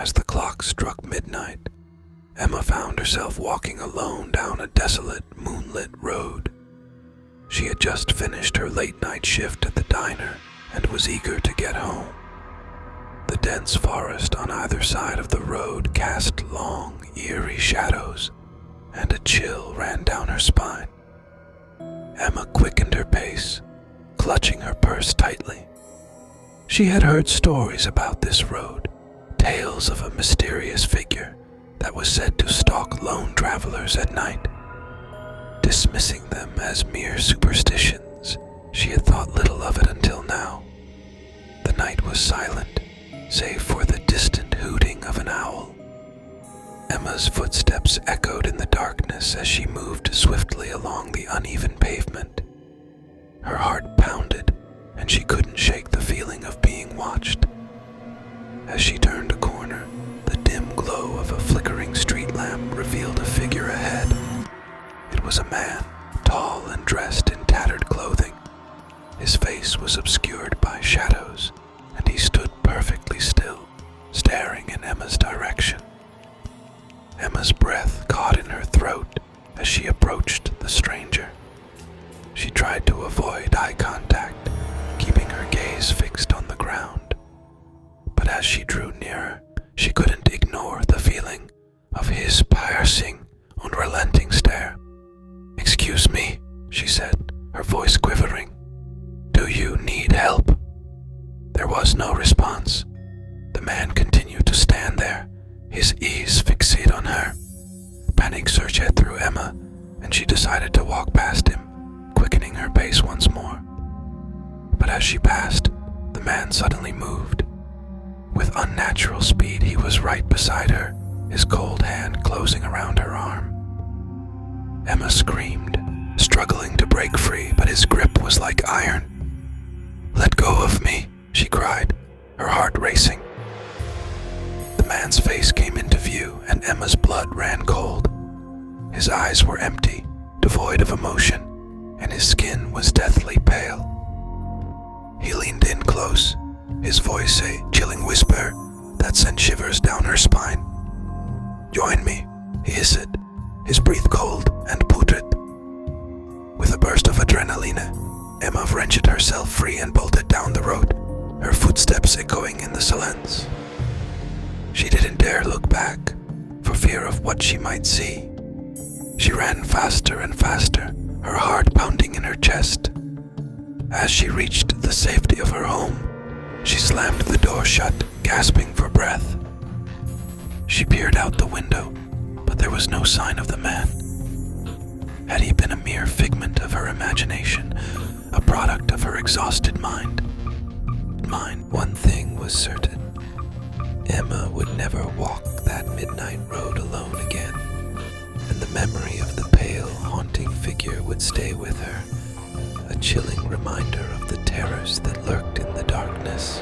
As the clock struck midnight, Emma found herself walking alone down a desolate, moonlit road. She had just finished her late-night shift at the diner and was eager to get home. The dense forest on either side of the road cast long, eerie shadows, and a chill ran down her spine. Emma quickened her pace, clutching her purse tightly. She had heard stories about this road, tales of a mysterious figure that was said to stalk lone travelers at night. Dismissing them as mere superstitions, she had thought little of it until now. The night was silent, save for the distant hooting of an owl. Emma's footsteps echoed in the darkness as she moved swiftly along the uneven pavement. Her heart pounded, and she couldn't shake the feeling of being watched. As she turned a corner, the dim glow of a flickering street lamp revealed a figure ahead. It was a man, tall and dressed in tattered clothing. His face was obscured by shadows, and he stood perfectly still, staring in Emma's direction. Emma's breath caught in her throat as she approached the stranger. She tried to avoid eye contact, keeping her gaze fixed on the ground. But as she drew nearer, she couldn't ignore the feeling of his piercing, unrelenting stare. "Excuse me," she said, her voice quivering. "Do you need help?" There was no response. The man continued to stand there, his eyes fixated on her. Panic surged through Emma, and she decided to walk past him, quickening her pace once more. But as she passed, the man suddenly moved. With unnatural speed, he was right beside her, his cold hand closing around her arm. Emma screamed, struggling to break free, but his grip was like iron. "Let go of me," she cried, her heart racing. The man's face came into view, and Emma's blood ran cold. His eyes were empty, devoid of emotion, and his skin was deathly pale. He leaned in close, his voice a chilling whisper that sent shivers down her spine. "Join me," he hissed, his breath cold and putrid. With a burst of adrenaline, Emma wrenched herself free and bolted down the road, her footsteps echoing in the silence. She didn't dare look back, for fear of what she might see. She ran faster and faster, her heart pounding in her chest. As she reached the safety of her home, she slammed the door shut, gasping for breath. She peered out the window, but there was no sign of the man. Had he been a mere figment of her imagination, a product of her exhausted mind? One thing was certain. Emma would never walk that midnight road alone again, and the memory of the pale, haunting figure would stay with her, a chilling reminder of the terrors that lurked in the darkness.